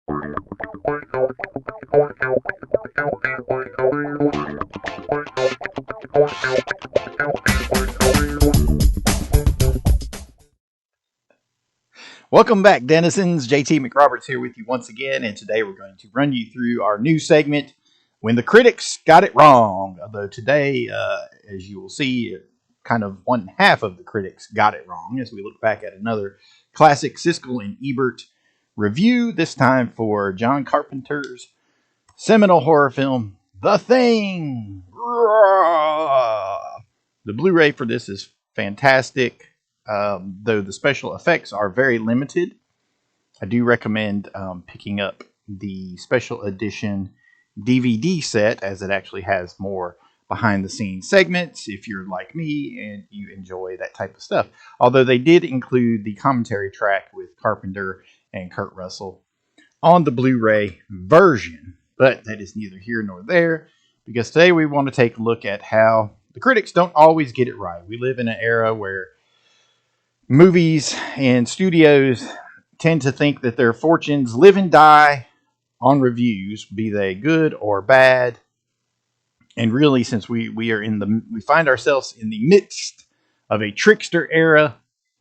Welcome back, denizens. JT McRoberts here with you once again, and today we're going to run you through our new segment, When the Critics Got It Wrong. Although today, as you will see, kind of one half of the critics got it wrong as we look back at another classic Siskel and Ebert review, this time for John Carpenter's seminal horror film, The Thing. The Blu-ray for this is fantastic. Though the special effects are very limited, I do recommend picking up the special edition DVD set, as it actually has more behind-the-scenes segments if you're like me and you enjoy that type of stuff. Although they did include the commentary track with Carpenter and Kurt Russell on the Blu-ray version. But that is neither here nor there, because today we want to take a look at how the critics don't always get it right. We live in an era where movies and studios tend to think that their fortunes live and die on reviews, be they good or bad. And really, since we find ourselves in the midst of a trickster era,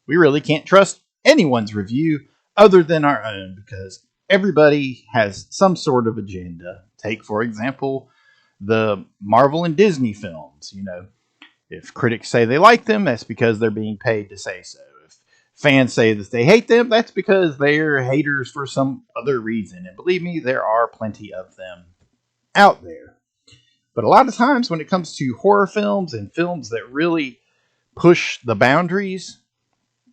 we really can't trust anyone's review other than our own, because everybody has some sort of agenda. Take, for example, the Marvel and Disney films. You know, if critics say they like them, that's because they're being paid to say so. Fans say that they hate them, that's because they're haters for some other reason. And believe me, there are plenty of them out there. But a lot of times when it comes to horror films and films that really push the boundaries,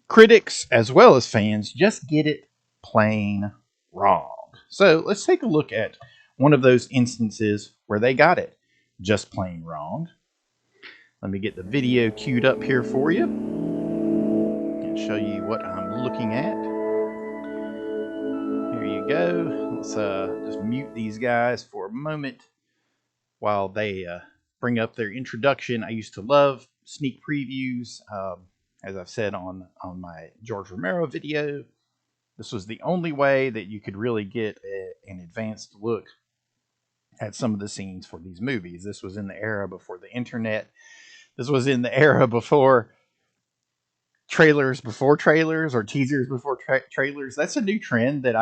critics as well as fans just get it plain wrong. So let's take a look at one of those instances where they got it just plain wrong. Let me get the video queued up here for you. Show you what I'm looking at. Here you go. Let's just mute these guys for a moment while they bring up their introduction. I used to love sneak previews. As I've said on my George Romero video, this was the only way that you could really get an advanced look at some of the scenes for these movies. This was in the era before the internet. This was in the era before trailers before trailers, or teasers before trailers. That's a new trend that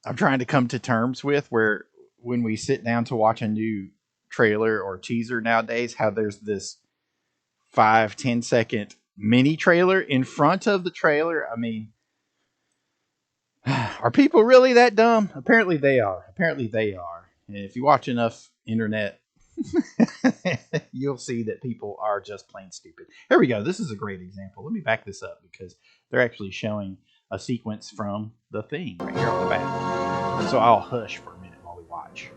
I'm trying to come to terms with, where when we sit down to watch a new trailer or teaser nowadays, how there's this 5-10 second mini trailer in front of the trailer. I mean, are people really that dumb? Apparently they are. And if you watch enough internet, you'll see that people are just plain stupid. Here we go. This is a great example. Let me back this up, because they're actually showing a sequence from The Thing right here on the back. So I'll hush for a minute while we watch.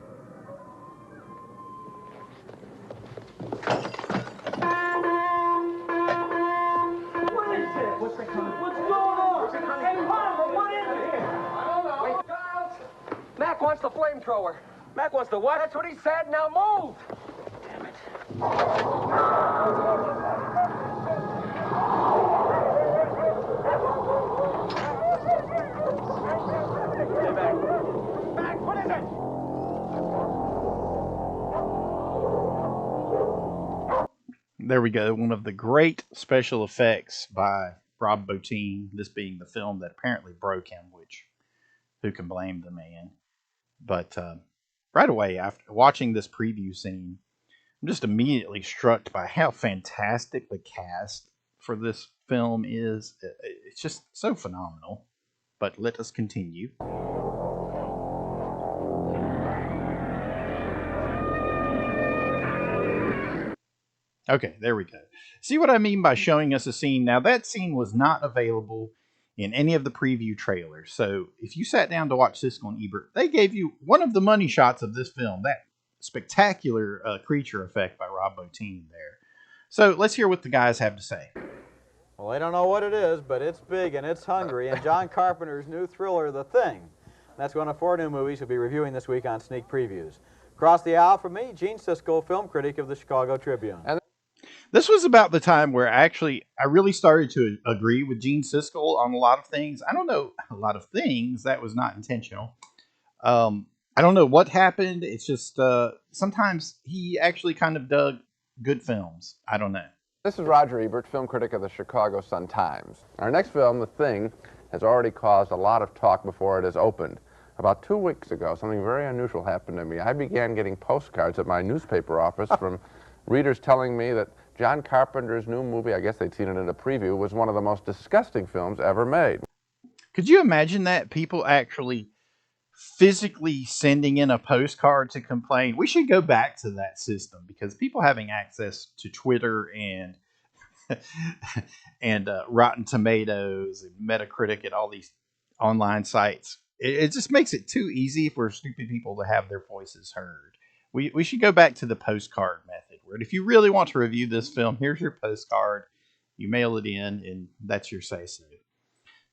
What is it? What's going on? Hey, Mama, what is it? I don't know. Giles, Mac wants the flamethrower. Mac wants the what? That's what he said. Now move. Damn it. Stay back. Mac, what is it? There we go. One of the great special effects by Rob Bottin. This being the film that apparently broke him, which who can blame the man? But right away, after watching this preview scene, I'm just immediately struck by how fantastic the cast for this film is. It's just so phenomenal. But let us continue. Okay, there we go. See what I mean by showing us a scene? Now, that scene was not available in any of the preview trailers. So if you sat down to watch Siskel and Ebert, they gave you one of the money shots of this film, that spectacular creature effect by Rob Bottin there. So let's hear what the guys have to say. Well, they don't know what it is, but it's big and it's hungry, and John Carpenter's new thriller, The Thing. That's one of 4 new movies we'll be reviewing this week on Sneak Previews. Across the aisle from me, Gene Siskel, film critic of the Chicago Tribune. This was about the time where I really started to agree with Gene Siskel on a lot of things. I don't know a lot of things. That was not intentional. I don't know what happened. It's just sometimes he actually kind of dug good films. I don't know. This is Roger Ebert, film critic of the Chicago Sun-Times. Our next film, The Thing, has already caused a lot of talk before it has opened. About 2 weeks ago, something very unusual happened to me. I began getting postcards at my newspaper office from readers telling me that John Carpenter's new movie, I guess they'd seen it in a preview, was one of the most disgusting films ever made. Could you imagine that? People actually physically sending in a postcard to complain. We should go back to that system because people having access to Twitter and Rotten Tomatoes and Metacritic and all these online sites, it just makes it too easy for stupid people to have their voices heard. We should go back to the postcard method, where if you really want to review this film, here's your postcard, you mail it in, and that's your say-so.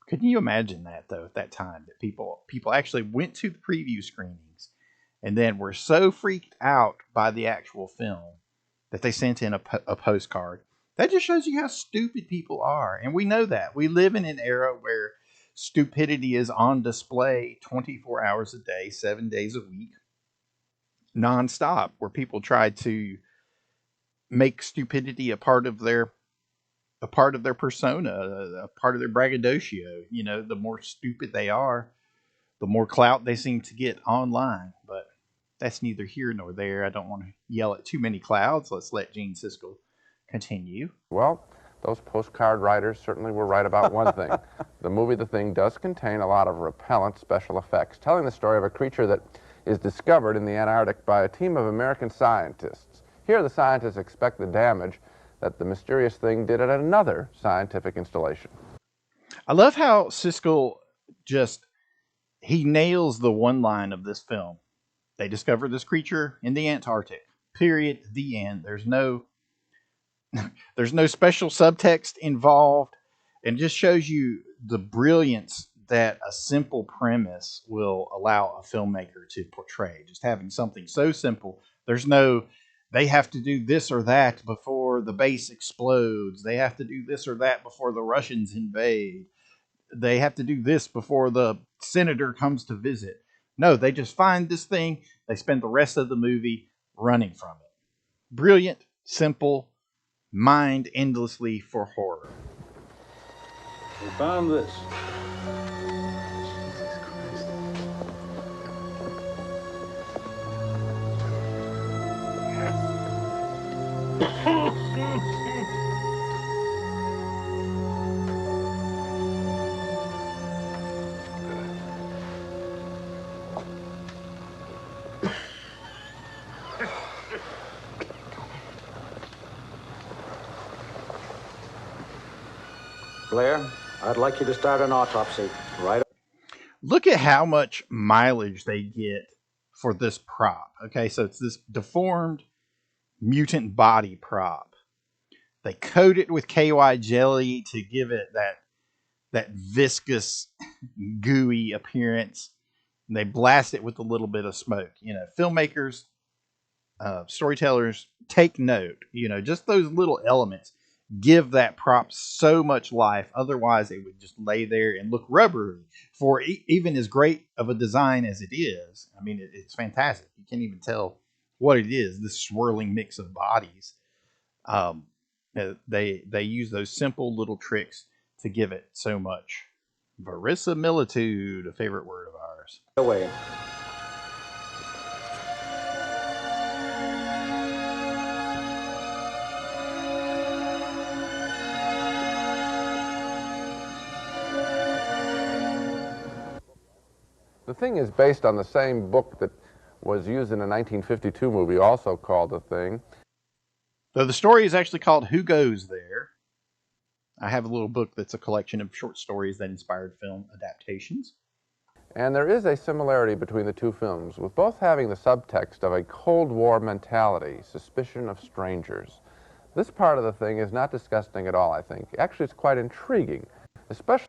Couldn't you imagine that, though, at that time, that people actually went to the preview screenings and then were so freaked out by the actual film that they sent in a postcard? That just shows you how stupid people are, and we know that. We live in an era where stupidity is on display 24 hours a day, 7 days a week, nonstop, where people try to make stupidity a part of their persona, a part of their braggadocio. You know, the more stupid they are, the more clout they seem to get online. But that's neither here nor there. I don't want to yell at too many clouds. Let's let Gene Siskel continue. Well, those postcard writers certainly were right about one thing. The movie The Thing does contain a lot of repellent special effects, telling the story of a creature that is discovered in the Antarctic by a team of American scientists. Here, the scientists expect the damage that the mysterious thing did at another scientific installation. I love how Siskel he nails the one line of this film. They discover this creature in the Antarctic. Period. The end. There's no special subtext involved, and just shows you the brilliance that a simple premise will allow a filmmaker to portray. Just having something so simple. There's no, they have to do this or that before the base explodes. They have to do this or that before the Russians invade. They have to do this before the senator comes to visit. No, they just find this thing. They spend the rest of the movie running from it. Brilliant, simple, mined endlessly for horror. We found this. Blair, I'd like you to start an autopsy right. Look at how much mileage they get for this prop. Okay, so it's this deformed mutant body prop. They coat it with KY jelly to give it that viscous, gooey appearance. And they blast it with a little bit of smoke. You know, filmmakers, storytellers, take note. You know, just those little elements give that prop so much life. Otherwise, it would just lay there and look rubbery. For even as great of a design as it is, I mean, it's fantastic. You can't even tell what it is. This swirling mix of bodies. They use those simple little tricks to give it so much verisimilitude, a favorite word of ours. Away. The Thing is based on the same book that was used in a 1952 movie, also called The Thing. Though the story is actually called Who Goes There? I have a little book that's a collection of short stories that inspired film adaptations. And there is a similarity between the two films, with both having the subtext of a Cold War mentality, suspicion of strangers. This part of The Thing is not disgusting at all, I think. Actually, it's quite intriguing, especially...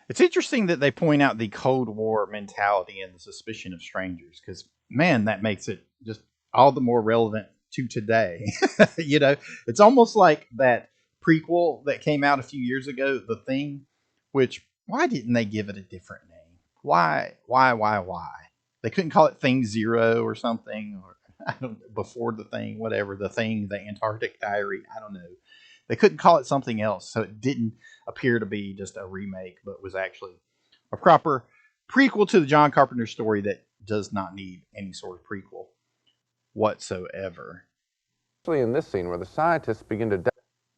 It's interesting that they point out the Cold War mentality and the suspicion of strangers, because, man, that makes it just all the more relevant to today. You know, it's almost like that prequel that came out a few years ago, The Thing, which, why didn't they give it a different name? Why? They couldn't call it Thing Zero or something, or I don't know, Before the Thing, whatever, The Thing, The Antarctic Diary, I don't know. They couldn't call it something else, so it didn't appear to be just a remake, but was actually a proper prequel to the John Carpenter story that does not need any sort of prequel whatsoever. Especially in this scene where the scientists begin to...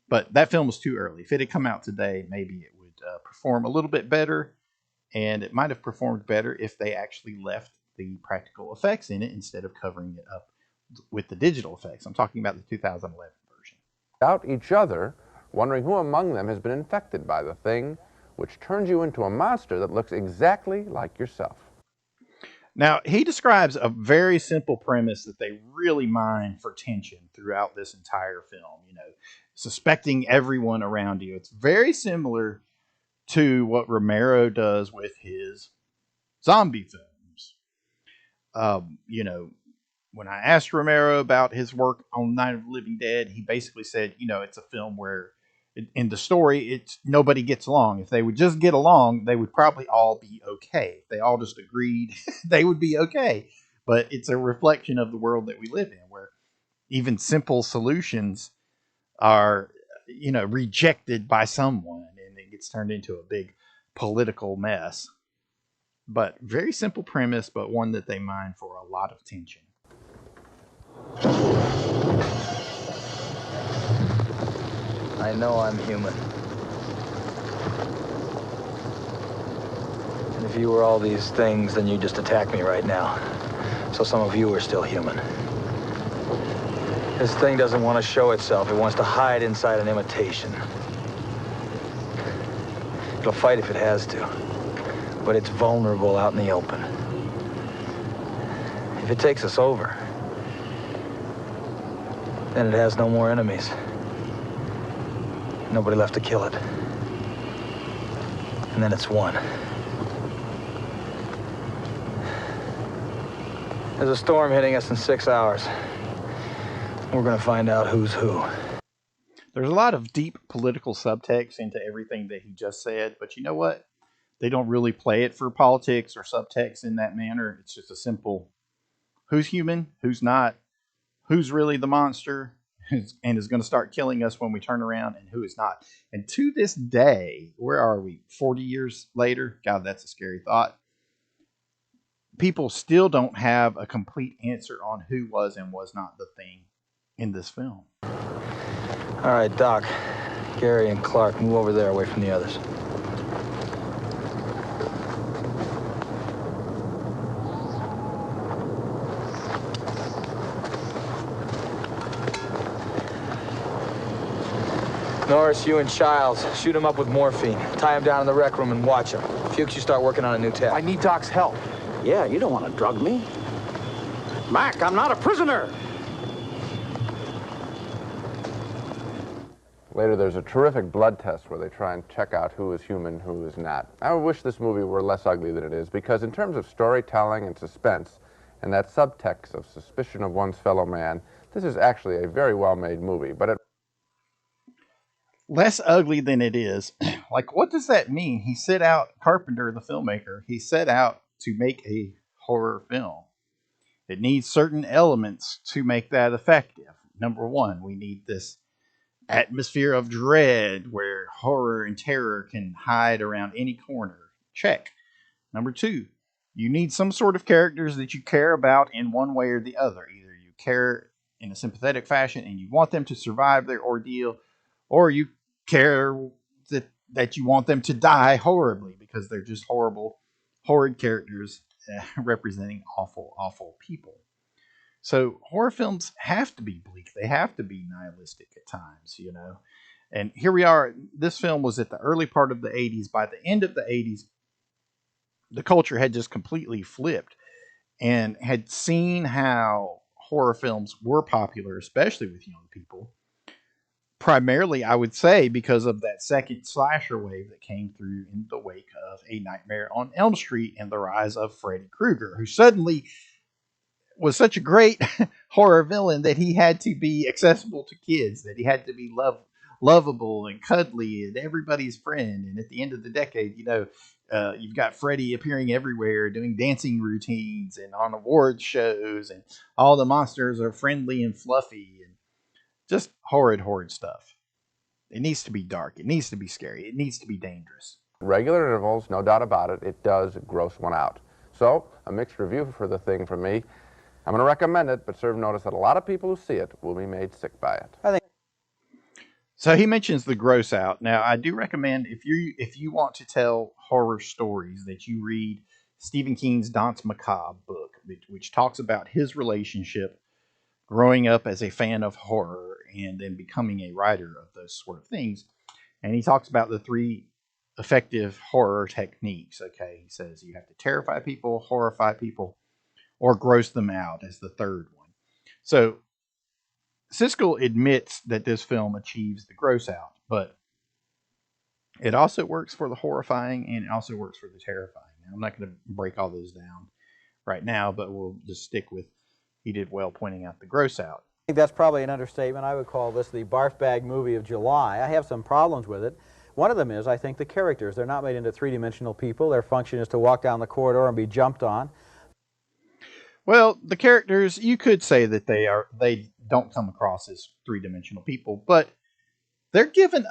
But that film was too early. If it had come out today, maybe it would perform a little bit better, and it might have performed better if they actually left the practical effects in it instead of covering it up with the digital effects. I'm talking about the 2011 version. Doubt each other, wondering who among them has been infected by the thing, which turns you into a monster that looks exactly like yourself. Now, he describes a very simple premise that they really mine for tension throughout this entire film, you know, suspecting everyone around you. It's very similar to what Romero does with his zombie films. You know, when I asked Romero about his work on Night of the Living Dead, he basically said, you know, it's a film where in the story, it's nobody gets along. If they would just get along, they would probably all be okay. If they all just agreed, they would be okay. But it's a reflection of the world that we live in, where even simple solutions are, you know, rejected by someone, and it gets turned into a big political mess. But very simple premise, but one that they mine for a lot of tension. I know I'm human. And if you were all these things, then you'd just attack me right now. So some of you are still human. This thing doesn't want to show itself. It wants to hide inside an imitation. It'll fight if it has to. But it's vulnerable out in the open. If it takes us over, then it has no more enemies. Nobody left to kill it. And then it's won. There's a storm hitting us in 6 hours. We're gonna find out who's who. There's a lot of deep political subtext into everything that he just said, but you know what? They don't really play it for politics or subtext in that manner. It's just a simple, who's human, who's not, who's really the monster, and is going to start killing us when we turn around, and who is not. And to this day, where are we? 40 years later? God, that's a scary thought. People still don't have a complete answer on who was and was not the thing in this film. All right, Doc, Gary, and Clark, move over there away from the others. Norris, you and Childs, shoot him up with morphine. Tie him down in the rec room and watch him. Fuchs, you start working on a new tap. I need Doc's help. Yeah, you don't want to drug me. Mac, I'm not a prisoner. Later, there's a terrific blood test where they try and check out who is human, who is not. I wish this movie were less ugly than it is, because in terms of storytelling and suspense, and that subtext of suspicion of one's fellow man, this is actually a very well-made movie. But it less ugly than it is. Like, what does that mean? He set out, Carpenter, the filmmaker, he set out to make a horror film. It needs certain elements to make that effective. Number one, we need this atmosphere of dread where horror and terror can hide around any corner. Check. Number two, you need some sort of characters that you care about in one way or the other. Either you care in a sympathetic fashion and you want them to survive their ordeal, or you care that you want them to die horribly because they're just horrid characters representing awful people. So horror films have to be bleak. They have to be nihilistic at times, you know. And here we are. This film was at the early part of the 80s. By the end of the 80s, the culture had just completely flipped and had seen how horror films were popular, especially with young people. Primarily, I would say, because of that second slasher wave that came through in the wake of A Nightmare on Elm Street and the rise of Freddy Krueger, who suddenly was such a great horror villain that he had to be accessible to kids, that he had to be lovable and cuddly and everybody's friend. And at the end of the decade, you've got Freddy appearing everywhere, doing dancing routines and on award shows, and all the monsters are friendly and fluffy and just horrid stuff. It needs to be dark. It needs to be scary. It needs to be dangerous. Regular intervals, no doubt about it, it does gross one out. So, a mixed review for The Thing from me. I'm going to recommend it, but serve notice that a lot of people who see it will be made sick by it. So he mentions the gross out. Now, I do recommend if you want to tell horror stories that you read Stephen King's Danse Macabre book, which talks about his relationship growing up as a fan of horror and then becoming a writer of those sort of things. And he talks about the 3 effective horror techniques. Okay, he says you have to terrify people, horrify people, or gross them out as the third one. So Siskel admits that this film achieves the gross out, but it also works for the horrifying and it also works for the terrifying. Now, I'm not going to break all those down right now, but we'll just stick with he did well pointing out the gross out. I think that's probably an understatement. I would call this the barf bag movie of July. I have some problems with it. One of them is, I think, the characters. They're not made into three-dimensional people. Their function is to walk down the corridor and be jumped on. Well, the characters, you could say that they don't come across as three-dimensional people, but they're given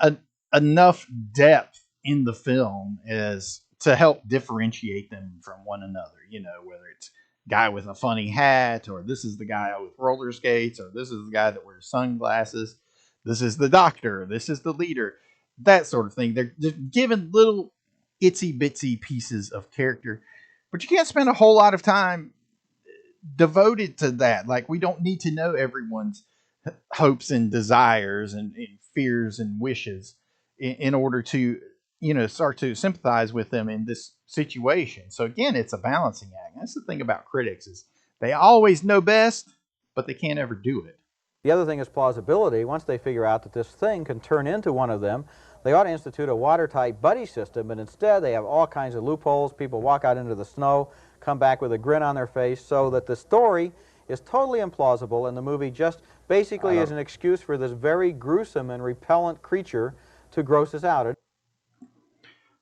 enough depth in the film as to help differentiate them from one another. Whether it's guy with a funny hat, or this is the guy with roller skates, or this is the guy that wears sunglasses, this is the doctor, this is the leader, that sort of thing. They're given little itsy bitsy pieces of character, but you can't spend a whole lot of time devoted to that. Like, we don't need to know everyone's hopes and desires and fears and wishes in order to start to sympathize with them in this situation. So again, it's a balancing act. That's the thing about critics, is they always know best, but they can't ever do it. The other thing is plausibility. Once they figure out that this thing can turn into one of them, they ought to institute a watertight buddy system, but instead they have all kinds of loopholes. People walk out into the snow, come back with a grin on their face, so that the story is totally implausible, and the movie just basically is an excuse for this very gruesome and repellent creature to gross us out.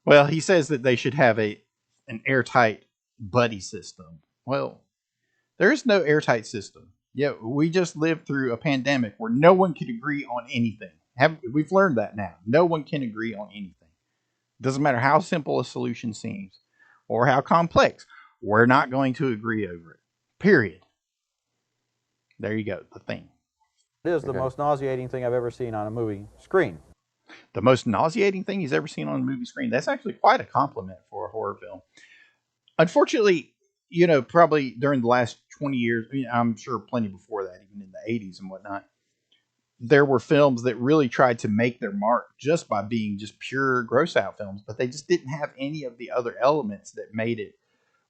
Well, he says that they should have an airtight buddy system. Well, there is no airtight system. Yeah, we just lived through a pandemic where no one could agree on anything. We've learned that now. No one can agree on anything. Doesn't matter how simple a solution seems or how complex. We're not going to agree over it. Period. There you go, the thing. It is the most nauseating thing I've ever seen on a movie screen. The most nauseating thing he's ever seen on a movie screen. That's actually quite a compliment for a horror film. Unfortunately, probably during the last 20 years, I'm sure plenty before that, even in the 80s and whatnot, there were films that really tried to make their mark just by being just pure gross out films, but they just didn't have any of the other elements that made it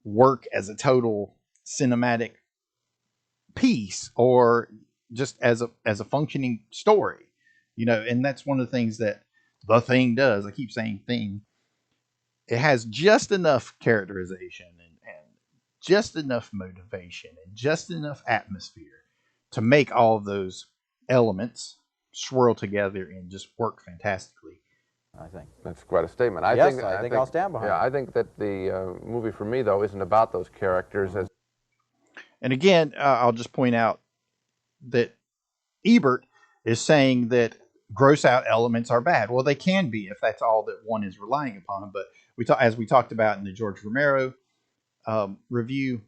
work as a total cinematic piece or just as a functioning story. And that's one of the things that The Thing does. I keep saying thing. It has just enough characterization and just enough motivation and just enough atmosphere to make all of those elements swirl together and just work fantastically. I think that's quite a statement. I think I'll stand behind it. Yeah, I think that the movie for me, though, isn't about those characters. And again, I'll just point out that Ebert is saying that gross out elements are bad. Well, they can be if that's all that one is relying upon. But as we talked about in the George Romero review,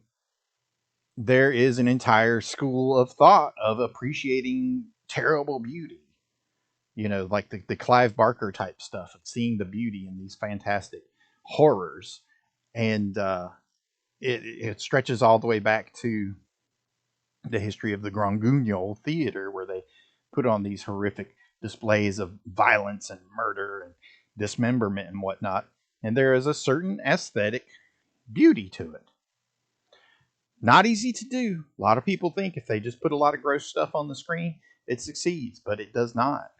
there is an entire school of thought of appreciating terrible beauty. Like the Clive Barker type stuff of seeing the beauty in these fantastic horrors. And it stretches all the way back to the history of the Grand Guignol Theater, where they put on these horrific displays of violence and murder and dismemberment and whatnot. And there is a certain aesthetic beauty to it. Not easy to do. A lot of people think if they just put a lot of gross stuff on the screen, it succeeds, but it does not.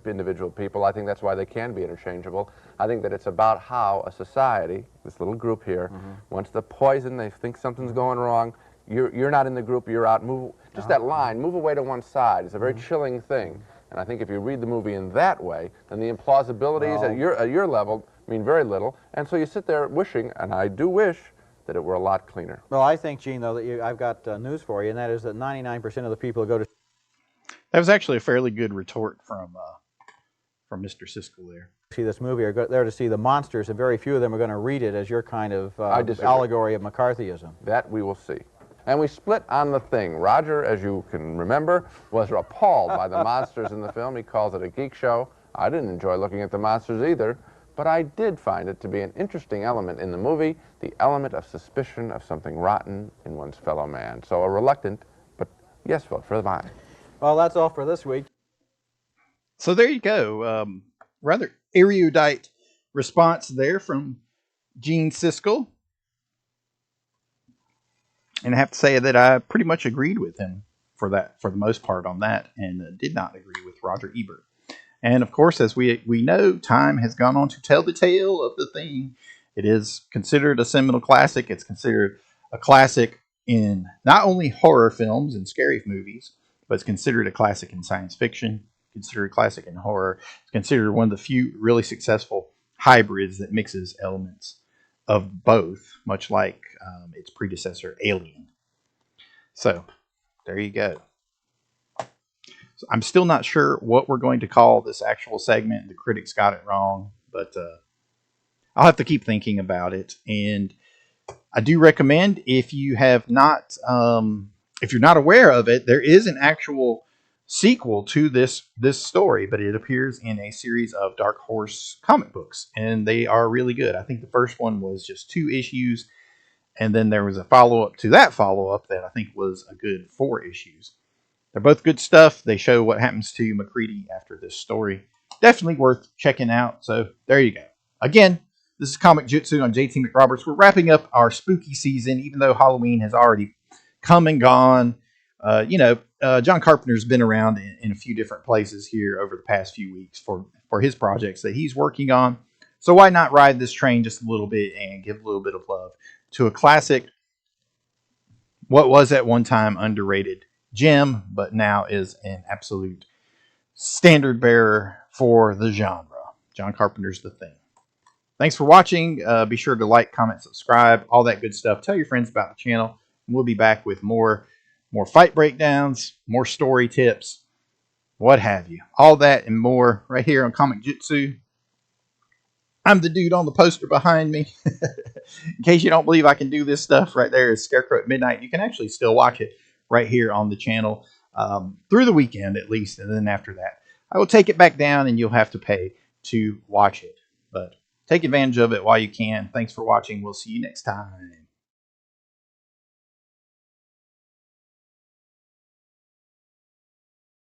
Individual people, I think that's why they can be interchangeable. I think that it's about how a society, this little group here, wants to poison, they think something's going wrong, you're not in the group, you're out. Move, just that line, move away to one side. It's a very chilling thing. And I think if you read the movie in that way, then the implausibilities at your level mean very little. And so you sit there wishing, and I do wish, that it were a lot cleaner. Well, I think, Gene, though, that I've got news for you, and that is that 99% of the people who go to... That was actually a fairly good retort from Mr. Siskel there. See this movie are there to see the monsters, and very few of them are going to read it as your kind of disagree. allegory of McCarthyism. That we will see. And we split on The Thing. Roger, as you can remember, was appalled by the monsters in the film. He calls it a geek show. I didn't enjoy looking at the monsters either, but I did find it to be an interesting element in the movie, the element of suspicion of something rotten in one's fellow man. So a reluctant, but yes vote for mine. Well, that's all for this week. So there you go. Rather erudite response there from Gene Siskel. And I have to say that I pretty much agreed with him for the most part on that, and did not agree with Roger Ebert. And of course, as we know, time has gone on to tell the tale of The Thing. It is considered a seminal classic. It's considered a classic in not only horror films and scary movies, but it's considered a classic in science fiction, considered a classic in horror. It's considered one of the few really successful hybrids that mixes elements of both, much like its predecessor, Alien. So, there you go. So I'm still not sure what we're going to call this actual segment. The critics got it wrong, but I'll have to keep thinking about it. And I do recommend, if you have not, if you're not aware of it, there is an actual sequel to this story, but it appears in a series of Dark Horse comic books, and they are really good. I think the first one was just 2 issues, and then there was a follow-up to that follow-up that I think was a good 4 issues. They're both good stuff. They show what happens to MacReady after this story. Definitely worth checking out. So there you go. Again, this is Comic-Jutsu on JT McRoberts. We're wrapping up our spooky season, even though Halloween has already come and gone. John Carpenter's been around in a few different places here over the past few weeks for his projects that he's working on. So why not ride this train just a little bit and give a little bit of love to a classic, what was at one time underrated gem, but now is an absolute standard bearer for the genre. John Carpenter's The Thing. Thanks for watching. Be sure to like, comment, subscribe, all that good stuff. Tell your friends about the channel. We'll be back with more fight breakdowns, more story tips, what have you. All that and more right here on Comic-Jutsu. I'm the dude on the poster behind me. In case you don't believe I can do this stuff, right there is Scarecrow at Midnight. You can actually still watch it right here on the channel through the weekend at least. And then after that, I will take it back down and you'll have to pay to watch it. But take advantage of it while you can. Thanks for watching. We'll see you next time.